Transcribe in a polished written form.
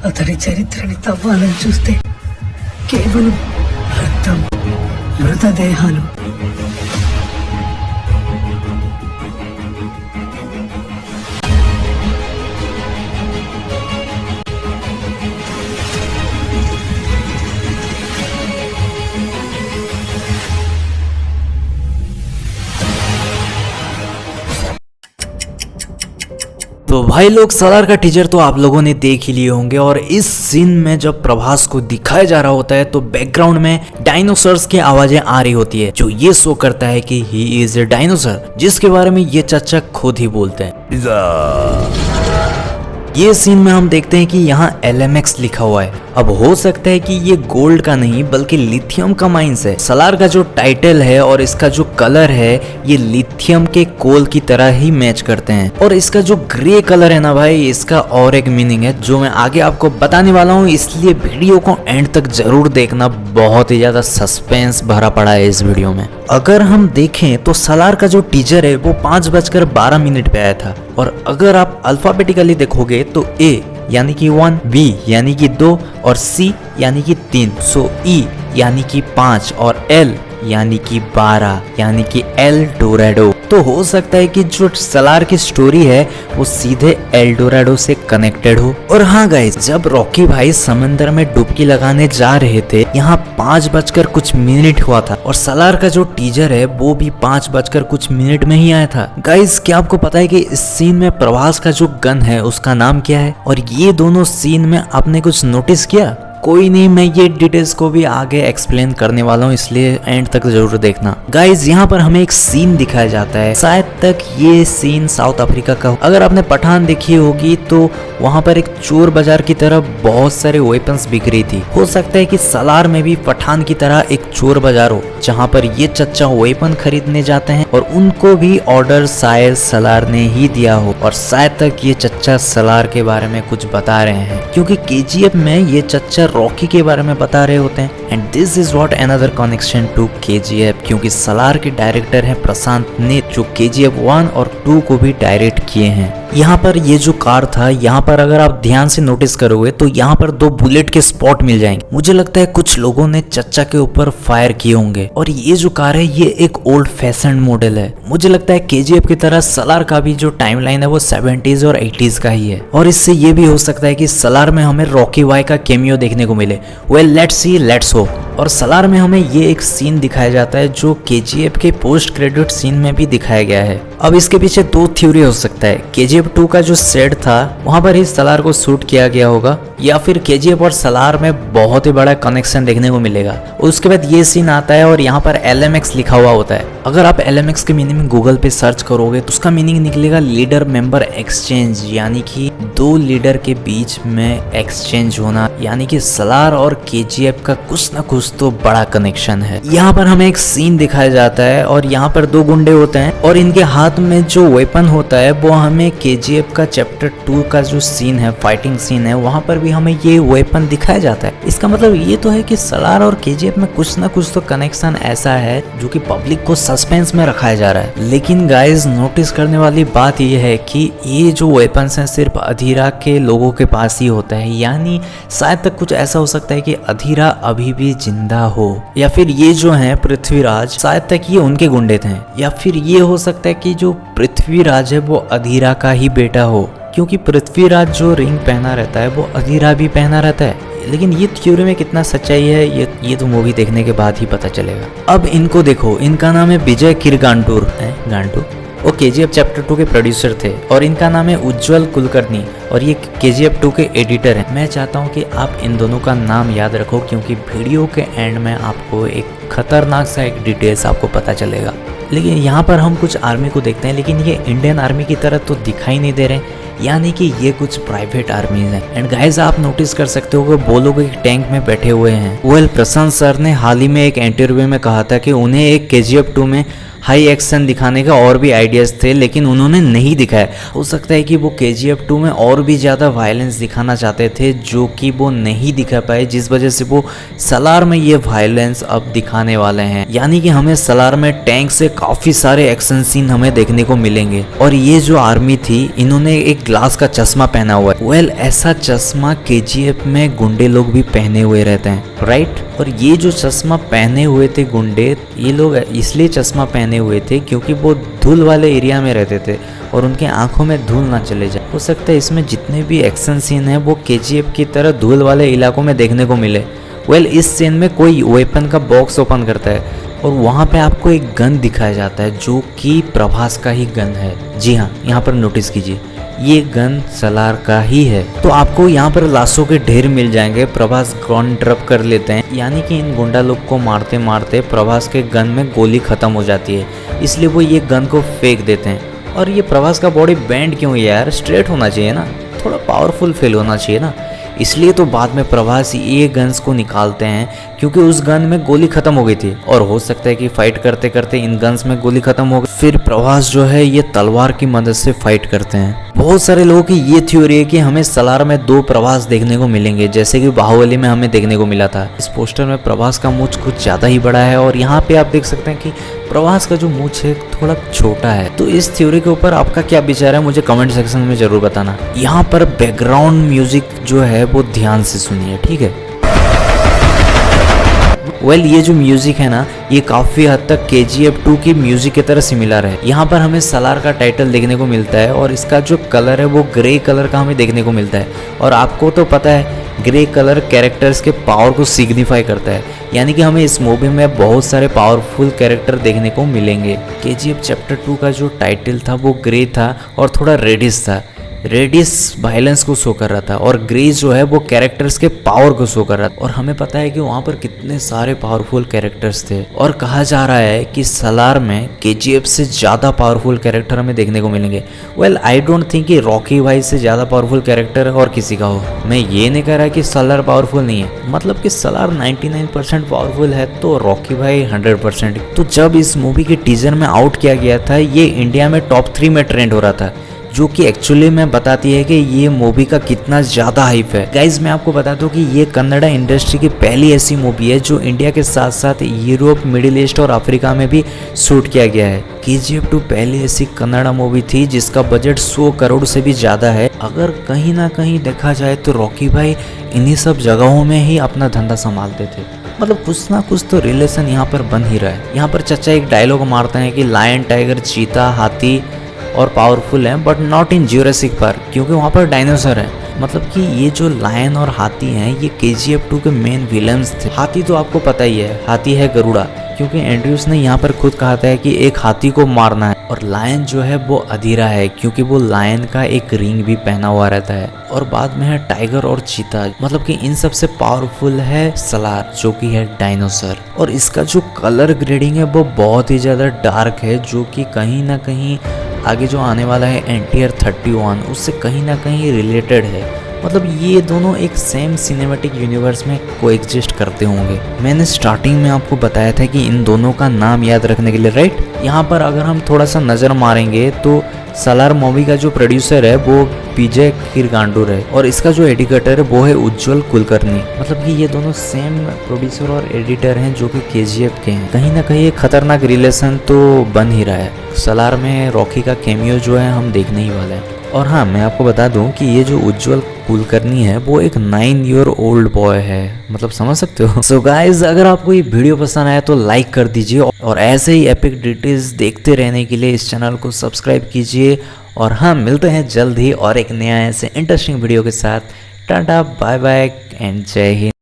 అతడి చరిత్రని తవ్వాలని చూస్తే కేవలం రక్తం, మృతదేహాలు. तो भाई लोग, सलार का टीजर तो आप लोगों ने देख ही लिए होंगे और इस सीन में जब प्रभास को दिखाया जा रहा होता है तो बैकग्राउंड में डायनासोर्स की आवाजें आ रही होती है, जो ये शो करता है कि ही इज ए डायनासोर, जिसके बारे में ये चचा खुद ही बोलते हैं। ये सीन में हम देखते हैं कि यहाँ LMX लिखा हुआ है। अब हो सकता है कि ये गोल्ड का नहीं बल्कि लिथियम का माइंस है। सलार का जो टाइटल है और इसका जो कलर है ये लिथियम के कोल की तरह ही मैच करते हैं। और इसका जो ग्रे कलर है ना भाई, इसका और एक मीनिंग है जो मैं आगे आपको बताने वाला हूँ, इसलिए वीडियो को एंड तक जरूर देखना। बहुत ही ज्यादा सस्पेंस भरा पड़ा है इस वीडियो में। अगर हम देखें तो सलार का जो टीजर है वो 5:12 पे आया था, और अगर आप अल्फाबेटिकली देखोगे तो A यानी कि 1, B यानी कि 2 और C यानी कि 3, सो E यानी कि 5 और L यानी कि 12 यानी कि एल डोराडो। तो हो सकता है कि जो सलार की स्टोरी है वो सीधे एल डोराडो से कनेक्टेड हो। और हाँ गाइस, जब रॉकी भाई समंदर में डुबकी लगाने जा रहे थे, यहाँ 5:कुछ हुआ था और सलार का जो टीजर है वो भी 5:कुछ में ही आया था। गाइस, क्या आपको पता है कि इस सीन में प्रभास का जो गन है उसका नाम क्या है? और ये दोनों सीन में आपने कुछ नोटिस किया? कोई नहीं, मैं ये डिटेल्स को भी आगे एक्सप्लेन करने वाला हूँ, इसलिए एंड तक जरूर देखना। गाइज, यहाँ पर हमें एक सीन दिखाया जाता है, शायद तक ये सीन साउथ अफ्रीका का हो। अगर आपने पठान देखी होगी तो वहाँ पर एक चोर बाजार की तरह बहुत सारे वेपन्स बिक रही थी। हो सकता है कि सलार में भी पठान की तरह एक चोर बाजार हो जहाँ पर ये चच्चा वेपन खरीदने जाते हैं और उनको भी ऑर्डर शायद सलार ने ही दिया हो, और शायद तक ये चच्चा सलार के बारे में कुछ बता रहे हैं, क्योंकि KGF में ये चच्चा रॉकी के बारे में बता रहे होते हैं। And this is what another connection to KGF, क्योंकि सलार के डायरेक्टर हैं प्रशांत ने, जो KGF 1 और 2 को भी डायरेक्ट किए हैं। यहाँ पर ये जो कार था, यहाँ पर अगर आप ध्यान से नोटिस करोगे तो यहाँ पर 2 बुलेट के स्पॉट मिल जाएंगे। मुझे लगता है कुछ लोगों ने चच्चा के ऊपर फायर किए होंगे। और ये जो कार है ये एक ओल्ड फैशन मॉडल है। मुझे लगता है KGF की तरह सलार का भी जो टाइमलाइन है वो 70s और 80s का ही है। और इससे ये भी हो सकता है कि सलार में हमें रॉकी भाई का कैमियो देखने को मिले। Well, let's see, let's hope. और सलार में हमें ये एक सीन दिखाया जाता है जो KGF के पोस्ट क्रेडिट सीन में भी दिखाया गया है। अब इसके पीछे 2 थ्योरी हो सकता है। KGF 2 का जो सेट था वहां पर ही सलार को शूट किया गया होगा, या फिर KGF और सलार में बहुत ही बड़ा कनेक्शन देखने को मिलेगा। उसके बाद ये सीन आता है और यहाँ पर LMX लिखा हुआ होता है। अगर आप LMX के मीनिंग गूगल पे सर्च करोगे तो उसका मीनिंग निकलेगा लीडर मेंबर एक्सचेंज, यानी कि 2 लीडर के बीच में एक्सचेंज होना, यानी कि सलार और KGF का कुछ ना कुछ तो बड़ा कनेक्शन है। यहाँ पर हमें एक सीन दिखाया जाता है और यहाँ पर 2 गुंडे होते हैं और इनके हाथ में जो वेपन होता है वो हमें KGF का चैप्टर 2 का जो सीन है, फाइटिंग सीन है, वहां पर भी हमें ये वेपन दिखाया जाता है। इसका मतलब ये तो है कि सलार और KGF में कुछ ना कुछ तो कनेक्शन ऐसा है जो कि पब्लिक को सस्पेंस में रखाया जा रहा है। लेकिन गाइज, नोटिस करने वाली बात ये है कि ये जो वेपन्स हैं सिर्फ अधीरा के लोगों के पास ही होता है, यानी शायद तक कुछ ऐसा हो सकता है कि अधीरा अभी भी जिंदा हो, या फिर ये जो है पृथ्वीराज, शायद तक ये उनके गुंडे थे, या फिर ये हो सकता है कि जो पृथ्वीराज है वो अधीरा का ही बेटा हो, क्योंकि पृथ्वीराज जो रिंग पहना रहता है वो अधीरा भी पहना रहता है। लेकिन ये थ्योरी में कितना सच्चाई है ये तो मूवी देखने के बाद ही पता चलेगा। अब इनको देखो, इनका नाम है विजय किरगांटूर गांटू। वो KGF चैप्टर 2 के प्रोड्यूसर थे और इनका नाम है उज्जवल कुलकर्णी और ये KGF 2 के एडिटर हैं। मैं चाहता हूँ कि आप इन दोनों का नाम याद रखो, क्योंकि वीडियो के एंड में आपको एक खतरनाक सा एक डिटेल्स आपको पता चलेगा। लेकिन यहाँ पर हम कुछ आर्मी को देखते हैं, लेकिन ये इंडियन आर्मी की तरह तो दिखाई नहीं दे रहे, यानी कि ये कुछ प्राइवेट आर्मीज हैं। एंड गाइस, आप नोटिस कर सकते हो कि वो लोग एक टैंक में बैठे हुए हैं। वेल, प्रशांत सर ने हाल ही में एक इंटरव्यू में कहा था कि उन्हें एक KGF 2 में हाई एक्शन दिखाने का और भी आइडियाज़ थे, लेकिन उन्होंने नहीं दिखाया। हो सकता है कि वो KGF 2 में और भी ज़्यादा वायलेंस दिखाना चाहते थे, जो कि वो नहीं दिखा पाए, जिस वजह से वो सलार में ये वायलेंस अब दिखाने वाले हैं। यानी कि हमें सलार में टैंक से काफ़ी सारे एक्शन सीन हमें देखने को मिलेंगे। और ये जो आर्मी थी, इन्होंने एक ग्लास का चश्मा पहना हुआ है। वेल, ऐसा चश्मा KGF में गुंडे लोग भी पहने हुए रहते हैं, राइट। और ये जो चश्मा पहने हुए थे गुंडे, ये लोग इसलिए चश्मा पहने हुए थे क्योंकि वो धूल वाले एरिया में रहते थे और उनके आंखों में धूल ना चले जाए। हो सकता है इसमें जितने भी एक्शन सीन है वो KGF की तरह धूल वाले इलाकों में देखने को मिले। वेल, इस सीन में कोई वेपन का बॉक्स ओपन करता है और वहाँ पे आपको एक गन दिखाया जाता है जो कि प्रभास का ही गन है। जी हाँ, यहाँ पर नोटिस कीजिए, ये गन सलार का ही है। तो आपको यहाँ पर लाशों के ढेर मिल जाएंगे। प्रभास गन ड्रॉप कर लेते हैं, यानी कि इन गुंडा लोग को मारते मारते प्रभास के गन में गोली खत्म हो जाती है, इसलिए वो ये गन को फेंक देते हैं। और ये प्रभास का बॉडी बैंड क्यों है यार? स्ट्रेट होना चाहिए ना, थोड़ा पावरफुल फील होना चाहिए ना। इसलिए तो बाद में प्रभास ये गन्स को निकालते हैं क्योंकि उस गन में गोली खत्म हो गई थी और हो सकता है कि फाइट करते करते इन गन्स में गोली खत्म हो गई। फिर प्रभास जो है ये तलवार की मदद से फाइट करते हैं। बहुत सारे लोगों की ये थ्योरी है कि हमें सलार में 2 प्रभास देखने को मिलेंगे, जैसे कि बाहुबली में हमें देखने को मिला था। इस पोस्टर में प्रभास का मूंछ कुछ ज़्यादा ही बड़ा है और यहाँ पे आप देख सकते हैं कि प्रभास का जो मूंछ है थोड़ा छोटा है। तो इस थ्योरी के ऊपर आपका क्या विचार है, मुझे कमेंट सेक्शन में जरूर बताना। यहाँ पर बैकग्राउंड म्यूजिक जो है वो ध्यान से सुनिए, ठीक है। वेल, ये जो म्यूजिक है ना, ये काफ़ी हद तक KGF 2 की म्यूजिक की तरह सिमिलर है। यहाँ पर हमें सलार का टाइटल देखने को मिलता है और इसका जो कलर है वो ग्रे कलर का हमें देखने को मिलता है। और आपको तो पता है ग्रे कलर कैरेक्टर्स के पावर को सिग्निफाई करता है, यानी कि हमें इस मूवी में बहुत सारे पावरफुल कैरेक्टर देखने को मिलेंगे। KGF चैप्टर 2 का जो टाइटल था वो ग्रे था और थोड़ा रेडिश था। रेडिस वायलेंस को शो कर रहा था और ग्रे जो है वो कैरेक्टर्स के पावर को शो कर रहा था। और हमें पता है कि वहाँ पर कितने सारे पावरफुल कैरेक्टर्स थे और कहा जा रहा है कि सलार में KGF से ज़्यादा पावरफुल कैरेक्टर हमें देखने को मिलेंगे। वेल, आई डोंट थिंक कि रॉकी भाई से ज़्यादा पावरफुल कैरेक्टर और किसी का हो। मैं ये नहीं कह रहा कि सलार पावरफुल नहीं है, मतलब कि सलार 99% पावरफुल है तो रॉकी भाई 100%। तो जब इस मूवी के टीजर में आउट किया गया था, ये इंडिया में टॉप 3 में ट्रेंड हो रहा था, जो कि एक्चुअली में बताती है कि ये मूवी का कितना ज़्यादा हाइप है। गाइज, मैं आपको बता दूं कि ये कन्नड़ा इंडस्ट्री की पहली ऐसी मूवी है जो इंडिया के साथ साथ यूरोप, मिडिल ईस्ट और अफ्रीका में भी शूट किया गया है। KGF 2 पहली ऐसी कन्नड़ा मूवी थी जिसका बजट 100 करोड़ से भी ज़्यादा है। अगर कहीं ना कहीं देखा जाए तो रॉकी भाई इन्हीं सब जगहों में ही अपना धंधा संभालते थे। मतलब कुछ ना कुछ तो रिलेशन यहाँ पर बन ही रहा है। यहाँ पर चचा एक डायलॉग मारते हैं कि लायन, टाइगर, चीता, हाथी और पावरफुल हैं but not in Jurassic park, क्योंकि वहाँ पर डायनासोर है। मतलब कि ये जो लायन और हाथी हैं ये KGF 2 के मेन विलन्स थे। हाथी तो आपको पता ही है, हाथी है गरुड़ा, क्योंकि एंड्रयूस ने यहाँ पर खुद कहा था कि एक हाथी को मारना है। और लायन जो है वो अधीरा है क्योंकि वो लायन का एक रिंग भी पहना हुआ रहता है। और बाद में है टाइगर और चीता, मतलब कि इन सबसे पावरफुल है सलार जो कि है डायनासोर। और इसका जो कलर ग्रेडिंग है वो बहुत ही ज़्यादा डार्क है, जो कि कहीं ना कहीं आगे जो आने वाला है NTR 31 उससे कहीं ना कहीं रिलेटेड है। मतलब ये दोनों एक सेम सिनेमैटिक यूनिवर्स में कोएग्जिस्ट करते होंगे। मैंने स्टार्टिंग में आपको बताया था कि इन दोनों का नाम याद रखने के लिए, राइट। यहाँ पर अगर हम थोड़ा सा नज़र मारेंगे तो सलार मूवी का जो प्रोड्यूसर है वो विजय किरगांडूर है और इसका जो एडिटर है वो है उज्जवल कुलकर्णी। मतलब कि ये दोनों सेम प्रोड्यूसर और एडिटर हैं जो कि KGF के हैं। कहीं ना कहीं एक खतरनाक रिलेशन तो बन ही रहा है। सलार में रॉकी का कैमियो जो है हम देखने ही वाले हैं। और हाँ, मैं आपको बता दूं कि ये जो उज्जवल कुलकर्णी है वो एक 9 ईयर ओल्ड बॉय है, मतलब समझ सकते हो। सो गाइज, अगर आपको ये वीडियो पसंद आया तो लाइक कर दीजिए और ऐसे ही एपिक डिटेल्स देखते रहने के लिए इस चैनल को सब्सक्राइब कीजिए। और हाँ, मिलते हैं जल्द ही और एक नया ऐसे इंटरेस्टिंग वीडियो के साथ। टाटा, बाय बाय एंड जय हिंद।